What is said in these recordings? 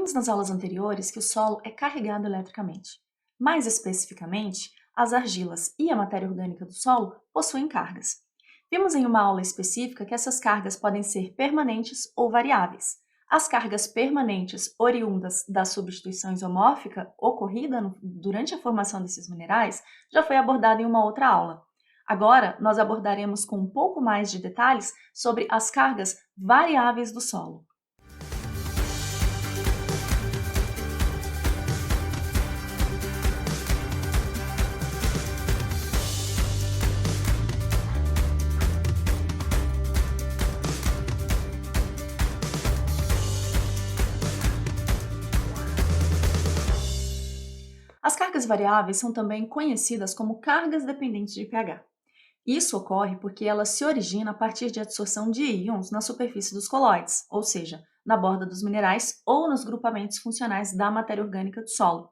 Vimos nas aulas anteriores que o solo é carregado eletricamente. Mais especificamente, as argilas e a matéria orgânica do solo possuem cargas. Vimos em uma aula específica que essas cargas podem ser permanentes ou variáveis. As cargas permanentes oriundas da substituição isomórfica ocorrida durante a formação desses minerais já foi abordada em uma outra aula. Agora, nós abordaremos com um pouco mais de detalhes sobre as cargas variáveis do solo. As cargas variáveis são também conhecidas como cargas dependentes de pH. Isso ocorre porque ela se origina a partir de adsorção de íons na superfície dos colóides, ou seja, na borda dos minerais ou nos grupamentos funcionais da matéria orgânica do solo.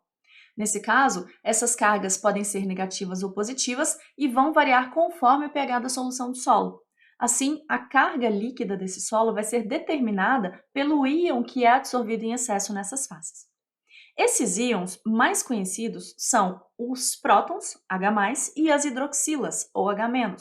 Nesse caso, essas cargas podem ser negativas ou positivas e vão variar conforme o pH da solução do solo. Assim, a carga líquida desse solo vai ser determinada pelo íon que é absorvido em excesso nessas faces. Esses íons mais conhecidos são os prótons, H+, e as hidroxilas, ou H-.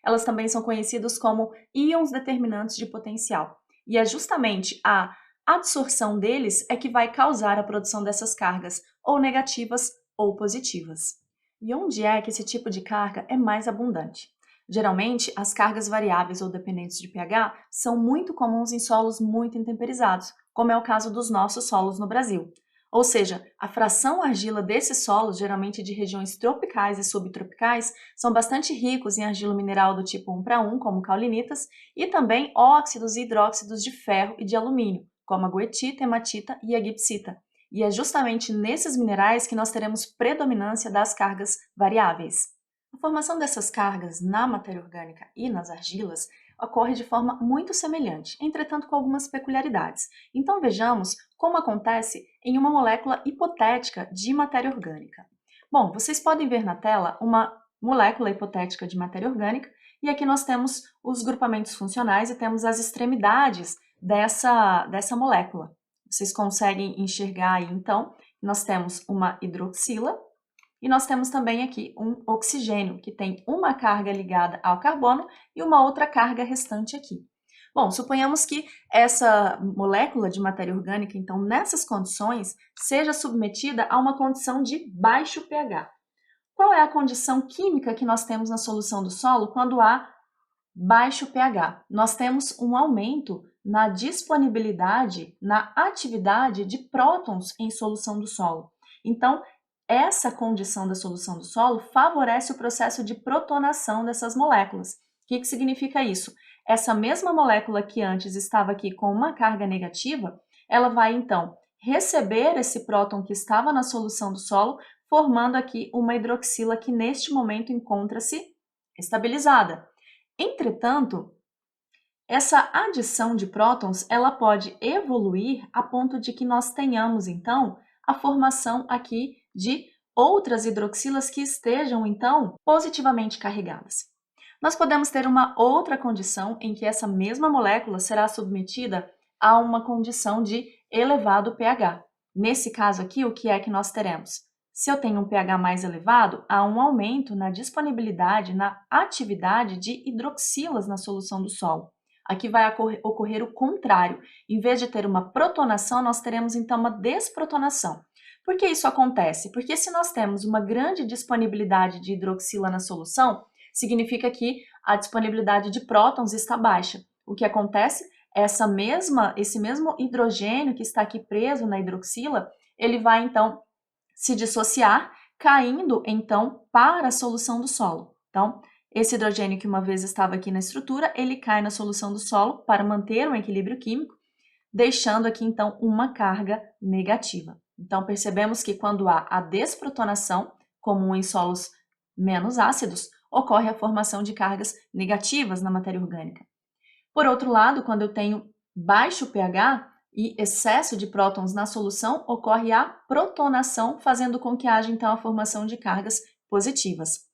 Elas também são conhecidas como íons determinantes de potencial. E é justamente a adsorção deles é que vai causar a produção dessas cargas, ou negativas ou positivas. E onde é que esse tipo de carga é mais abundante? Geralmente, as cargas variáveis ou dependentes de pH são muito comuns em solos muito intemperizados, como é o caso dos nossos solos no Brasil. Ou seja, a fração argila desses solos, geralmente de regiões tropicais e subtropicais, são bastante ricos em argila mineral do tipo 1:1, como caulinitas, e também óxidos e hidróxidos de ferro e de alumínio, como a goethita, hematita e a gipsita. E é justamente nesses minerais que nós teremos predominância das cargas variáveis. A formação dessas cargas na matéria orgânica e nas argilas ocorre de forma muito semelhante, entretanto com algumas peculiaridades. Então vejamos como acontece em uma molécula hipotética de matéria orgânica. Bom, vocês podem ver na tela uma molécula hipotética de matéria orgânica e aqui nós temos os grupamentos funcionais e temos as extremidades dessa molécula. Vocês conseguem enxergar aí então, nós temos uma hidroxila e nós temos também aqui um oxigênio, que tem uma carga ligada ao carbono e uma outra carga restante aqui. Bom, suponhamos que essa molécula de matéria orgânica, então, nessas condições, seja submetida a uma condição de baixo pH. Qual é a condição química que nós temos na solução do solo quando há baixo pH? Nós temos um aumento na disponibilidade, na atividade de prótons em solução do solo. Então, essa condição da solução do solo favorece o processo de protonação dessas moléculas. O que significa isso? Essa mesma molécula que antes estava aqui com uma carga negativa, ela vai então receber esse próton que estava na solução do solo, formando aqui uma hidroxila que neste momento encontra-se estabilizada. Entretanto, essa adição de prótons, ela pode evoluir a ponto de que nós tenhamos então a formação aqui de outras hidroxilas que estejam, então, positivamente carregadas. Nós podemos ter uma outra condição em que essa mesma molécula será submetida a uma condição de elevado pH. Nesse caso aqui, o que é que nós teremos? Se eu tenho um pH mais elevado, há um aumento na disponibilidade, na atividade de hidroxilas na solução do solo. Aqui vai ocorrer o contrário. Em vez de ter uma protonação, nós teremos então uma desprotonação. Por que isso acontece? Porque se nós temos uma grande disponibilidade de hidroxila na solução, significa que a disponibilidade de prótons está baixa. O que acontece? Esse mesmo hidrogênio que está aqui preso na hidroxila, ele vai então se dissociar, caindo então para a solução do solo. Então, esse hidrogênio que uma vez estava aqui na estrutura, ele cai na solução do solo para manter um equilíbrio químico, deixando aqui então uma carga negativa. Então, percebemos que quando há a desprotonação, comum em solos menos ácidos, ocorre a formação de cargas negativas na matéria orgânica. Por outro lado, quando eu tenho baixo pH e excesso de prótons na solução, ocorre a protonação, fazendo com que haja então a formação de cargas positivas.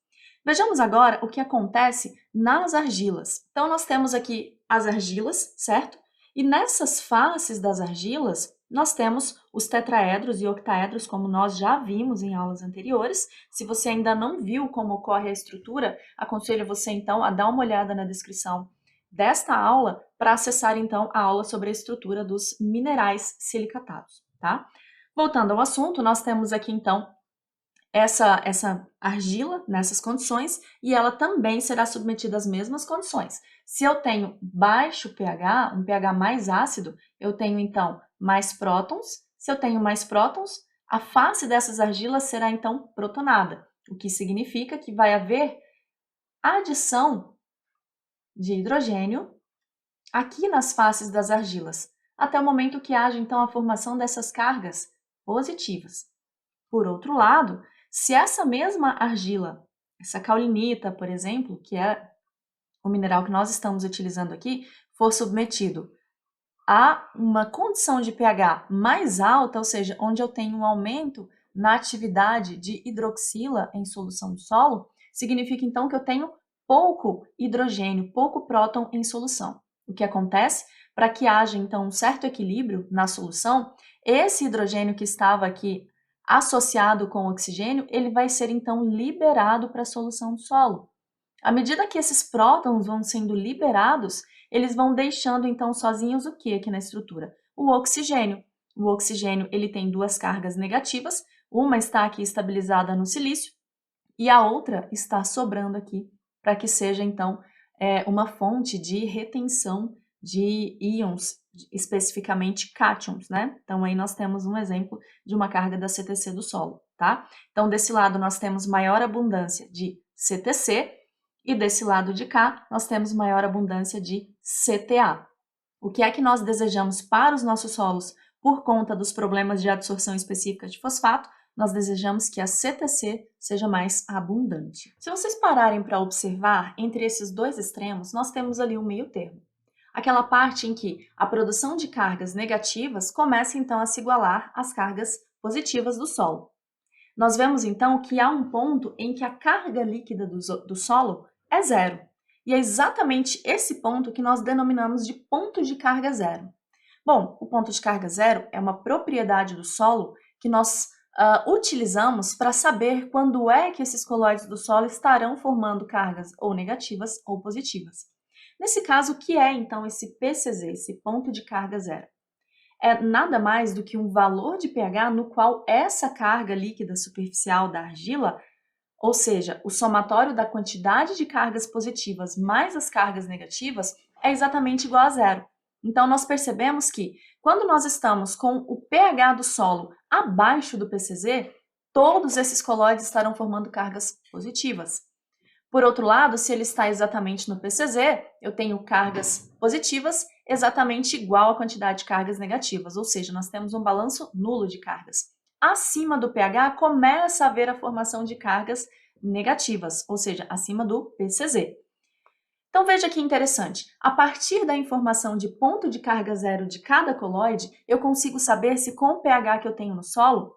Vejamos agora o que acontece nas argilas. Então, nós temos aqui as argilas, certo? E nessas faces das argilas, nós temos os tetraedros e octaedros, como nós já vimos em aulas anteriores. Se você ainda não viu como ocorre a estrutura, aconselho você então a dar uma olhada na descrição desta aula para acessar então a aula sobre a estrutura dos minerais silicatados, tá? Voltando ao assunto, nós temos aqui então essa argila nessas condições e ela também será submetida às mesmas condições. Se eu tenho baixo pH, um pH mais ácido, eu tenho então mais prótons. Se eu tenho mais prótons, a face dessas argilas será então protonada, o que significa que vai haver adição de hidrogênio aqui nas faces das argilas, até o momento que haja então a formação dessas cargas positivas. Por outro lado, se essa mesma argila, essa caulinita, por exemplo, que é o mineral que nós estamos utilizando aqui, for submetido a uma condição de pH mais alta, ou seja, onde eu tenho um aumento na atividade de hidroxila em solução do solo, significa então que eu tenho pouco hidrogênio, pouco próton em solução. O que acontece? Para que haja então um certo equilíbrio na solução, esse hidrogênio que estava aqui associado com o oxigênio, ele vai ser então liberado para a solução do solo. À medida que esses prótons vão sendo liberados, eles vão deixando então sozinhos o que aqui na estrutura? O oxigênio. O oxigênio ele tem duas cargas negativas, uma está aqui estabilizada no silício e a outra está sobrando aqui para que seja então uma fonte de retenção de íons, especificamente cátions, né? Então aí nós temos um exemplo de uma carga da CTC do solo, tá? Então desse lado nós temos maior abundância de CTC e desse lado de cá nós temos maior abundância de CTA. O que é que nós desejamos para os nossos solos por conta dos problemas de absorção específica de fosfato? Nós desejamos que a CTC seja mais abundante. Se vocês pararem para observar, entre esses dois extremos, nós temos ali um meio termo. Aquela parte em que a produção de cargas negativas começa então a se igualar às cargas positivas do solo. Nós vemos então que há um ponto em que a carga líquida do solo é zero. E é exatamente esse ponto que nós denominamos de ponto de carga zero. Bom, o ponto de carga zero é uma propriedade do solo que nós utilizamos para saber quando é que esses colóides do solo estarão formando cargas ou negativas ou positivas. Nesse caso, o que é então esse PCZ, esse ponto de carga zero? É nada mais do que um valor de pH no qual essa carga líquida superficial da argila, ou seja, o somatório da quantidade de cargas positivas mais as cargas negativas, é exatamente igual a zero. Então, nós percebemos que quando nós estamos com o pH do solo abaixo do PCZ, todos esses colóides estarão formando cargas positivas. Por outro lado, se ele está exatamente no PCZ, eu tenho cargas positivas exatamente igual à quantidade de cargas negativas, ou seja, nós temos um balanço nulo de cargas. Acima do pH, começa a haver a formação de cargas negativas, ou seja, acima do PCZ. Então veja que interessante, a partir da informação de ponto de carga zero de cada colóide, eu consigo saber se com o pH que eu tenho no solo,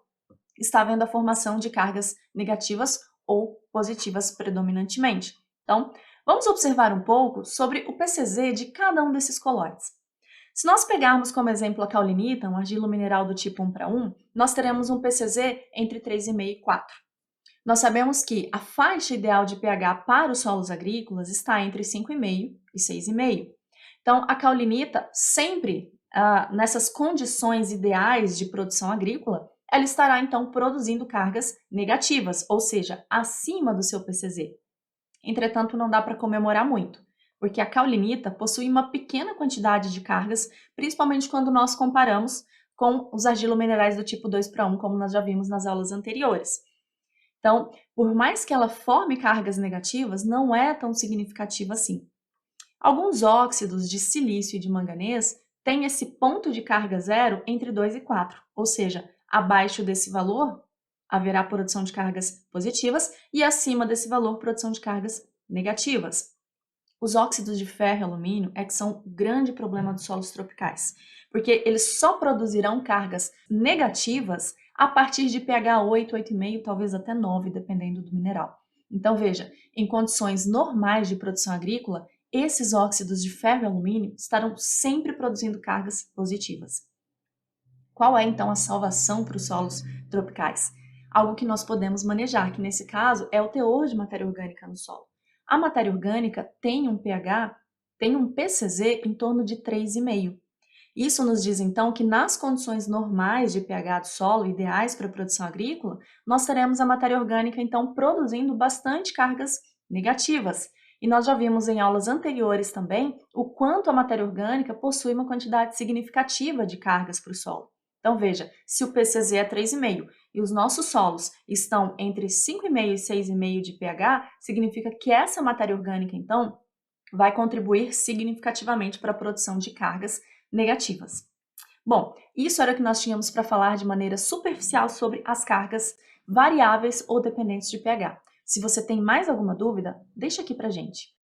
está havendo a formação de cargas negativas ou positivas predominantemente. Então, vamos observar um pouco sobre o PCZ de cada um desses colóides. Se nós pegarmos como exemplo a caulinita, um argilo mineral do tipo 1:1, nós teremos um PCZ entre 3,5 e 4. Nós sabemos que a faixa ideal de pH para os solos agrícolas está entre 5,5 e 6,5. Então, a caulinita sempre, nessas condições ideais de produção agrícola, ela estará então produzindo cargas negativas, ou seja, acima do seu PCZ. Entretanto, não dá para comemorar muito, porque a caulinita possui uma pequena quantidade de cargas, principalmente quando nós comparamos com os argilominerais do tipo 2:1, como nós já vimos nas aulas anteriores. Então, por mais que ela forme cargas negativas, não é tão significativa assim. Alguns óxidos de silício e de manganês têm esse ponto de carga zero entre 2 e 4, ou seja, abaixo desse valor haverá produção de cargas positivas e acima desse valor produção de cargas negativas. Os óxidos de ferro e alumínio é que são o grande problema dos solos tropicais, porque eles só produzirão cargas negativas a partir de pH 8, 8,5, talvez até 9, dependendo do mineral. Então veja, em condições normais de produção agrícola, esses óxidos de ferro e alumínio estarão sempre produzindo cargas positivas. Qual é então a salvação para os solos tropicais? Algo que nós podemos manejar, que nesse caso é o teor de matéria orgânica no solo. A matéria orgânica tem um pH, tem um PCZ em torno de 3,5. Isso nos diz então que nas condições normais de pH do solo, ideais para a produção agrícola, nós teremos a matéria orgânica então produzindo bastante cargas negativas. E nós já vimos em aulas anteriores também o quanto a matéria orgânica possui uma quantidade significativa de cargas para o solo. Então veja, se o PCZ é 3,5 e os nossos solos estão entre 5,5 e 6,5 de pH, significa que essa matéria orgânica então vai contribuir significativamente para a produção de cargas negativas. Bom, isso era o que nós tínhamos para falar de maneira superficial sobre as cargas variáveis ou dependentes de pH. Se você tem mais alguma dúvida, deixa aqui para gente.